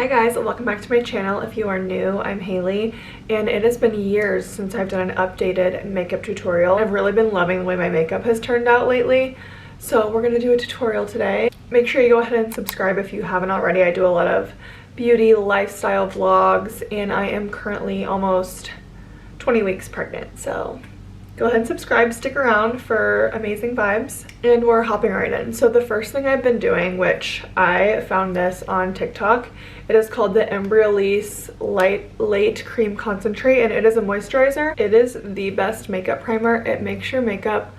Hi guys, welcome back to my channel. If you are new, I'm Haley, and it has been years since I've done an updated makeup tutorial. I've really been loving the way my makeup has turned out lately, so we're going to do a tutorial today. Make sure you go ahead and subscribe if you haven't already. I do a lot of beauty, lifestyle vlogs, and I am currently almost 20 weeks pregnant, so go ahead and subscribe, stick around for amazing vibes, and we're hopping right in. So the first thing I've been doing, which I found this on TikTok, it is called the Embryolisse Late Cream Concentrate, and it is a moisturizer. It is the best makeup primer. It makes your makeup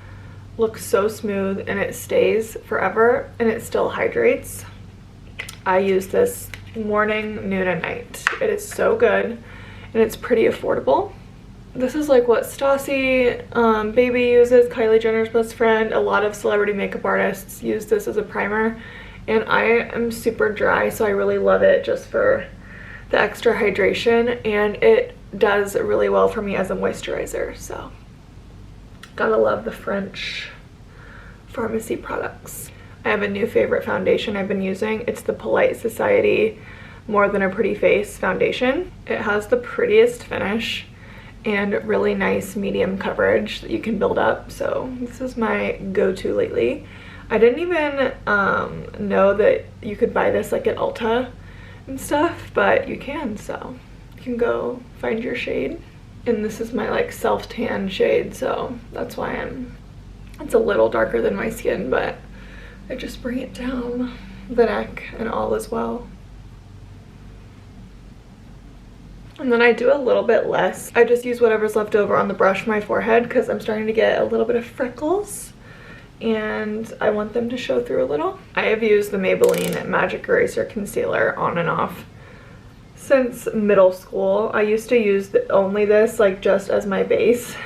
look so smooth and it stays forever and it still hydrates. I use this morning, noon, and night. It is so good and it's pretty affordable. This is like what Stassi Baby uses, Kylie Jenner's best friend. A lot of celebrity makeup artists use this as a primer, and I am super dry, so I really love it just for the extra hydration, and it does really well for me as a moisturizer. So gotta love the French pharmacy products. I have a new favorite foundation I've been using. It's the Polite Society More Than a Pretty Face foundation. It has the prettiest finish and really nice medium coverage that you can build up, so this is my go-to lately. I didn't even know that you could buy this like at Ulta and stuff, but you can, so you can go find your shade. And this is my like self-tan shade, so that's why it's a little darker than my skin, but I just bring it down the neck and all as well. And then I do a little bit less. I just use whatever's left over on the brush for my forehead because I'm starting to get a little bit of freckles and I want them to show through a little. I have used the Maybelline Magic Eraser Concealer on and off since middle school. I used to use only this like just as my base,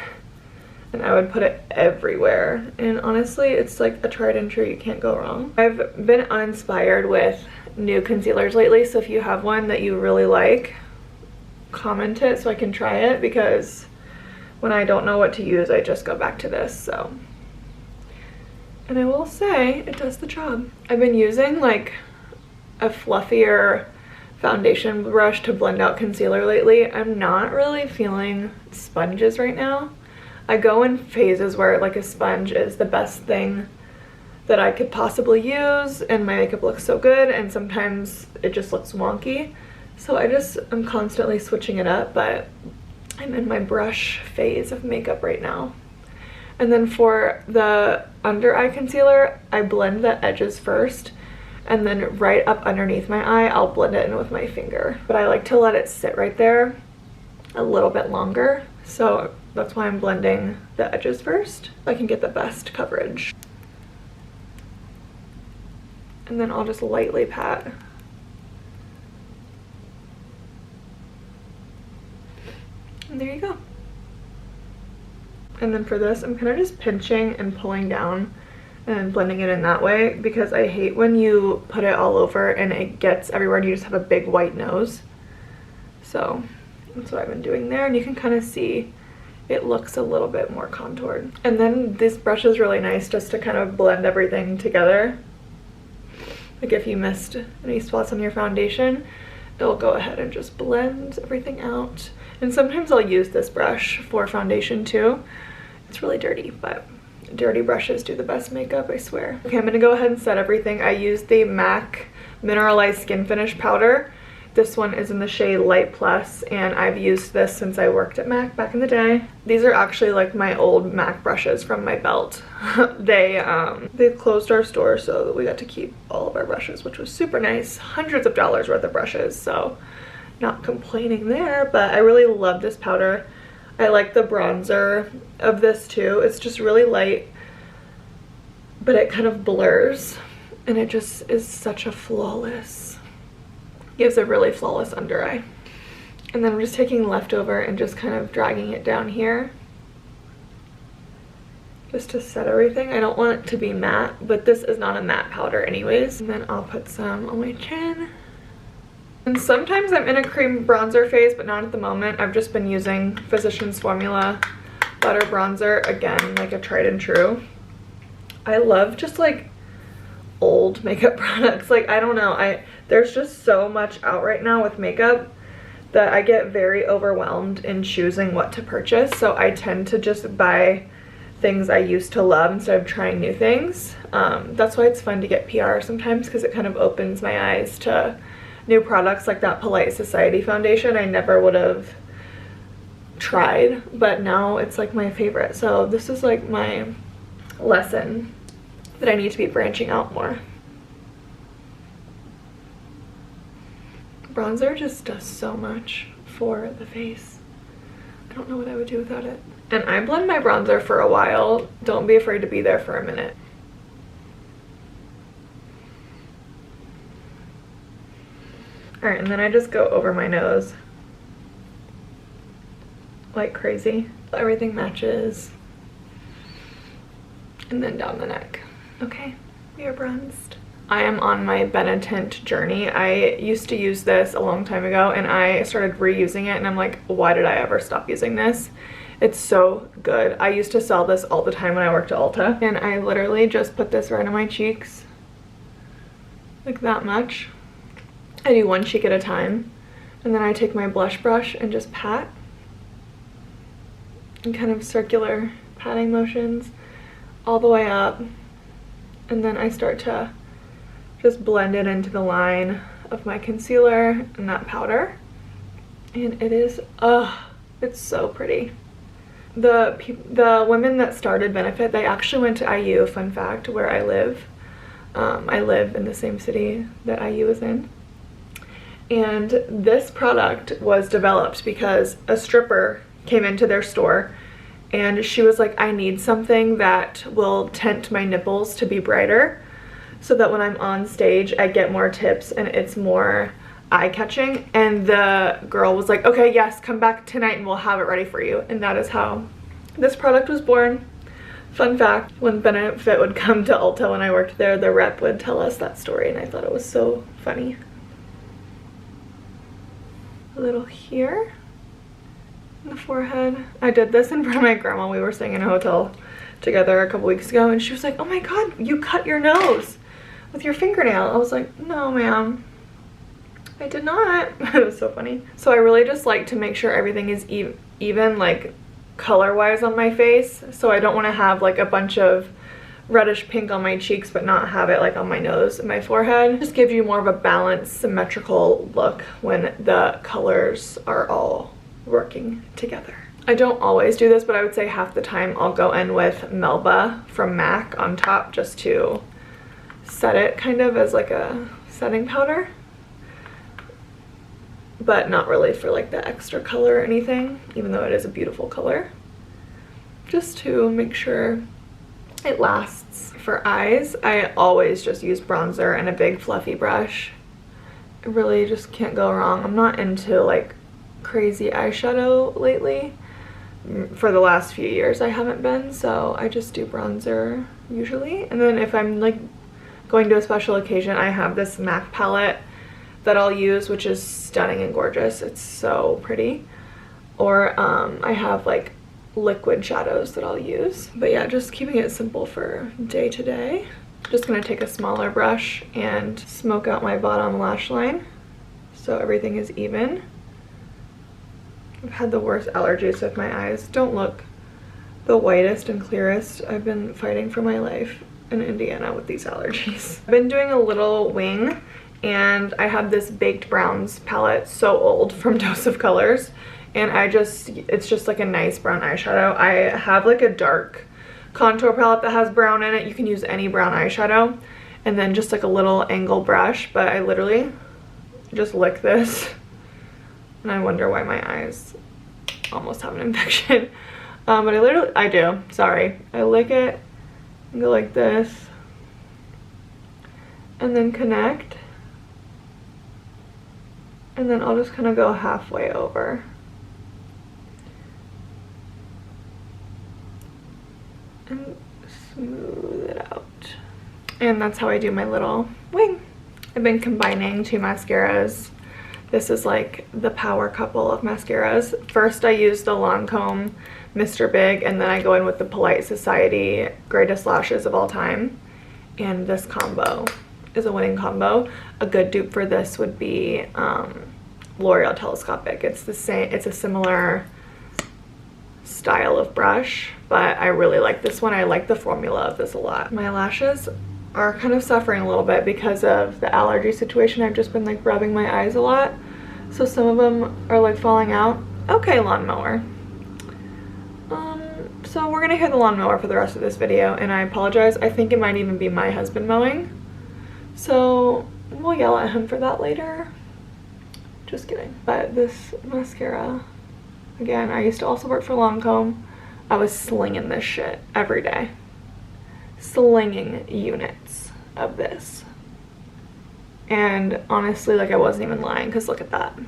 and I would put it everywhere. And honestly, it's like a tried and true, you can't go wrong. I've been uninspired with new concealers lately, so if you have one that you really like, comment it so I can try it, because when I don't know what to use I just go back to this. So, and I will say it does the job. I've been using like a fluffier foundation brush to blend out concealer lately. I'm not really feeling sponges right now. I go in phases where like a sponge is the best thing that I could possibly use and my makeup looks so good, and sometimes it just looks wonky. So I'm constantly switching it up, but I'm in my brush phase of makeup right now. And then for the under eye concealer, I blend the edges first, and then right up underneath my eye, I'll blend it in with my finger. But I like to let it sit right there a little bit longer, so that's why I'm blending the edges first, so I can get the best coverage. And then I'll just lightly pat. And there you go. And then for this, I'm kind of just pinching and pulling down and blending it in that way, because I hate when you put it all over and it gets everywhere and you just have a big white nose. So that's what I've been doing there, and you can kind of see it looks a little bit more contoured. And then this brush is really nice just to kind of blend everything together. Like if you missed any spots on your foundation, it'll go ahead and just blend everything out. And sometimes I'll use this brush for foundation too. It's really dirty, but dirty brushes do the best makeup, I swear. Okay, I'm gonna go ahead and set everything. I used the MAC Mineralized Skin Finish Powder. This one is in the shade Light Plus, and I've used this since I worked at MAC back in the day. These are actually like my old MAC brushes from my belt. They closed our store, so we got to keep all of our brushes, which was super nice. Hundreds of dollars worth of brushes, so not complaining there. But I really love this powder. I like the bronzer of this too. It's just really light, but it kind of blurs, and it just is such a flawless, gives a really flawless under eye. And then I'm just taking leftover and just kind of dragging it down here just to set everything. I don't want it to be matte, but this is not a matte powder anyways. And then I'll put some on my chin. And sometimes I'm in a cream bronzer phase, but not at the moment. I've just been using Physicians Formula Butter Bronzer, again, like a tried and true. I love just like old makeup products. Like, I don't know, there's just so much out right now with makeup that I get very overwhelmed in choosing what to purchase. So I tend to just buy things I used to love instead of trying new things. That's why it's fun to get PR sometimes, because it kind of opens my eyes to new products. Like that Polite Society foundation I never would have tried, but now it's like my favorite. So this is like my lesson that I need to be branching out more. Bronzer just does so much for the face. I don't know what I would do without it. And I blend my bronzer for a while. Don't be afraid to be there for a minute. All right, and then I just go over my nose like crazy. Everything matches. And then down the neck. Okay, we are bronzed. I am on my Benetint journey. I used to use this a long time ago and I started reusing it and I'm like, why did I ever stop using this? It's so good. I used to sell this all the time when I worked at Ulta, and I literally just put this right on my cheeks, like that much. I do one cheek at a time, and then I take my blush brush and just pat in kind of circular patting motions all the way up, and then I start to just blend it into the line of my concealer and that powder, and it is, it's so pretty. The women that started Benefit, they actually went to IU, fun fact, where I live. I live in the same city that IU is in. And this product was developed because a stripper came into their store and she was like, I need something that will tint my nipples to be brighter so that when I'm on stage I get more tips and it's more eye-catching. And the girl was like, okay, yes, come back tonight and we'll have it ready for you. And that is how this product was born. Fun fact, when Benefit would come to Ulta when I worked there, the rep would tell us that story and I thought it was so funny. A little here in the forehead. I did this in front of my grandma. We were staying in a hotel together a couple weeks ago and she was like, oh my god, you cut your nose with your fingernail. I was like, no ma'am, I did not. It was so funny. So I really just like to make sure everything is even like color wise on my face. So I don't want to have like a bunch of reddish pink on my cheeks but not have it like on my nose and my forehead. Just gives you more of a balanced, symmetrical look when the colors are all working together. I don't always do this, but I would say half the time I'll go in with Melba from MAC on top just to set it kind of as like a setting powder, but not really for like the extra color or anything, even though it is a beautiful color. Just to make sure it lasts. For eyes, I always just use bronzer and a big fluffy brush. I really just can't go wrong. I'm not into like crazy eyeshadow lately. For the last few years I haven't been, so I just do bronzer usually. And then if I'm like going to a special occasion, I have this MAC palette that I'll use, which is stunning and gorgeous. It's so pretty. Or I have like liquid shadows that I'll use. But yeah, just keeping it simple for day to day. Just gonna take a smaller brush and smoke out my bottom lash line so everything is even. I've had the worst allergies with my eyes. Don't look the whitest and clearest. I've been fighting for my life in Indiana with these allergies. I've been doing a little wing, and I have this Baked Browns palette, so old, from Dose of Colors, and it's just like a nice brown eyeshadow. I have like a dark contour palette that has brown in it. You can use any brown eyeshadow, and then just like a little angle brush, but I literally just lick this and I wonder why my eyes almost have an infection. But I do, sorry. I lick it and go like this and then connect, and then I'll just kind of go halfway over. And smooth it out. And that's how I do my little wing. I've been combining two mascaras. This is like the power couple of mascaras. First I use the Lancome Mr. Big, and then I go in with the Polite Society Greatest Lashes of All Time. and this combo is a winning combo. A good dupe for this would be L'Oreal Telescopic. It's the same, it's a similar style of brush, but I really like this one. I like the formula of this a lot. My lashes are kind of suffering a little bit because of the allergy situation. I've just been like rubbing my eyes a lot, so some of them are like falling out. Okay, lawnmower. So we're gonna hear the lawnmower for the rest of this video, and I apologize. I think it might even be my husband mowing, so we'll yell at him for that later. Just kidding. But this mascara, again, I used to also work for Lancome. I was slinging this shit every day. Slinging units of this. And honestly, like, I wasn't even lying, because look at that.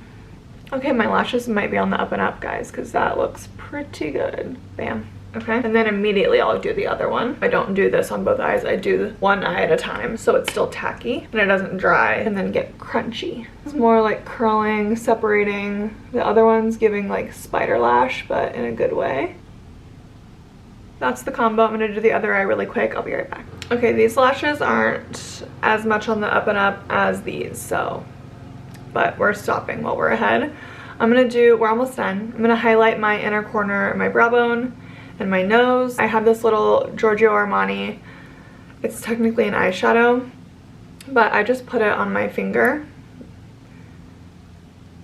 Okay, my lashes might be on the up and up, guys, because that looks pretty good. Bam. Okay, and then immediately I'll do the other one. I don't do this on both eyes. I do one eye at a time, so it's still tacky and it doesn't dry and then get crunchy. It's more like curling, separating. The other one's giving like spider lash, but in a good way. That's the combo. I'm gonna do the other eye really quick. I'll be right back. Okay, these lashes aren't as much on the up and up as these, so, but we're stopping while we're ahead. We're almost done. I'm gonna highlight my inner corner, my brow bone, and my nose. I have this little Giorgio Armani. It's technically an eyeshadow, but I just put it on my finger.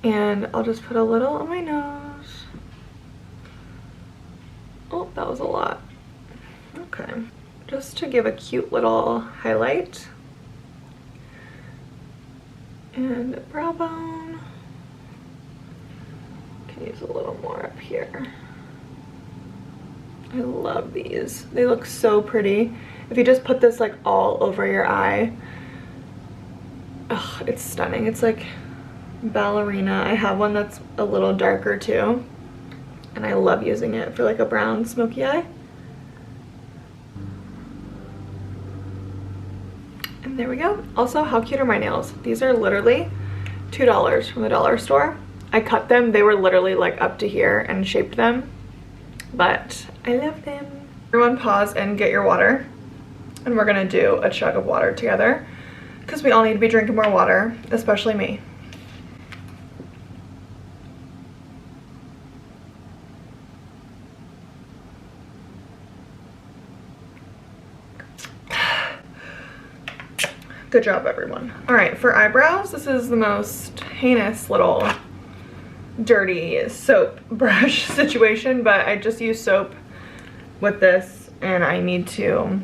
And I'll just put a little on my nose. Oh, that was a lot. Okay, just to give a cute little highlight. And brow bone. Can use a little more up here. I love these. They look so pretty. If you just put this like all over your eye, ugh, it's stunning. It's like ballerina. I have one that's a little darker too, and I love using it for like a brown smoky eye. And there we go. Also, how cute are my nails? These are literally $2 from the dollar store. I cut them. They were literally like up to here and shaped them, but I love them. Everyone pause and get your water, and we're gonna do a chug of water together because we all need to be drinking more water, especially me. Good job, everyone. All right, for eyebrows, this is the most heinous little dirty soap brush situation, but I just use soap with this, and I need to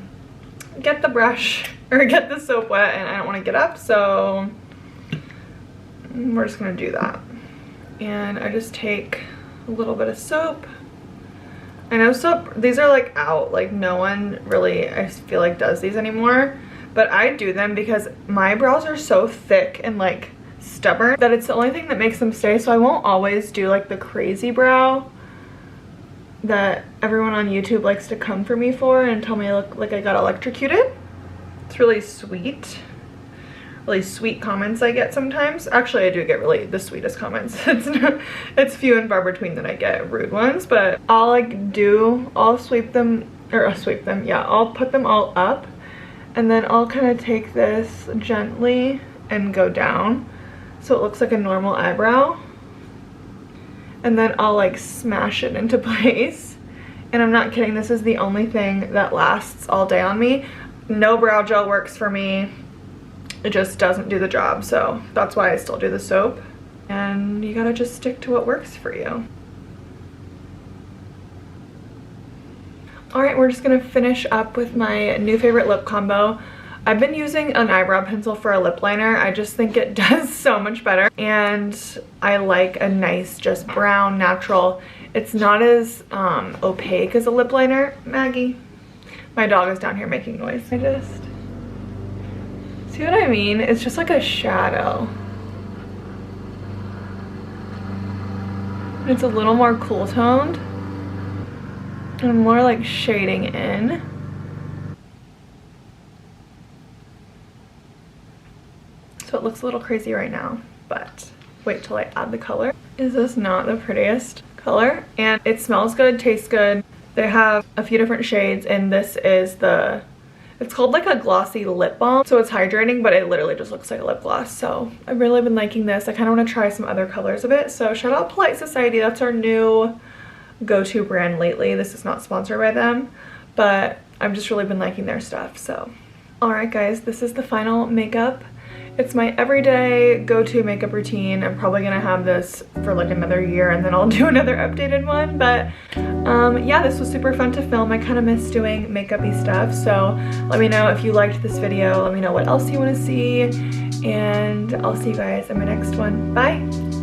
get the brush or get the soap wet, and I don't want to get up, so we're just gonna do that. And I just take a little bit of soap. I know soap, these are like out, like no one really, I feel like, does these anymore, but I do them because my brows are so thick and like stubborn that it's the only thing that makes them stay. So I won't always do like the crazy brow that everyone on YouTube likes to come for me for and tell me I look like I got electrocuted. It's really sweet comments I get sometimes. Actually, I do get really the sweetest comments. It's few and far between that I get rude ones, but I'll sweep them, yeah, I'll put them all up, and then I'll kind of take this gently and go down so it looks like a normal eyebrow, and then I'll like smash it into place. And I'm not kidding, this is the only thing that lasts all day on me. No brow gel works for me. It just doesn't do the job, so that's why I still do the soap. And you gotta just stick to what works for you. All right, we're just gonna finish up with my new favorite lip combo. I've been using an eyebrow pencil for a lip liner. I just think it does so much better. And I like a nice, just brown, natural. It's not as opaque as a lip liner. Maggie, my dog is down here making noise. I just, see what I mean? It's just like a shadow. It's a little more cool toned and more like shading in. So it looks a little crazy right now, but wait till I add the color. Is this not the prettiest color? And it smells good, tastes good. They have a few different shades, and this is the It's called like a glossy lip balm. So it's hydrating, but it literally just looks like a lip gloss. So I've really been liking this. I kind of want to try some other colors of it. So shout out Polite Society. That's our new go-to brand lately. This is not sponsored by them, but I've just really been liking their stuff. So alright guys, this is the final makeup. It's my everyday go-to makeup routine. I'm probably gonna have this for like another year and then I'll do another updated one. But yeah, this was super fun to film. I kind of miss doing makeup-y stuff. So let me know if you liked this video. Let me know what else you want to see. And I'll see you guys in my next one. Bye!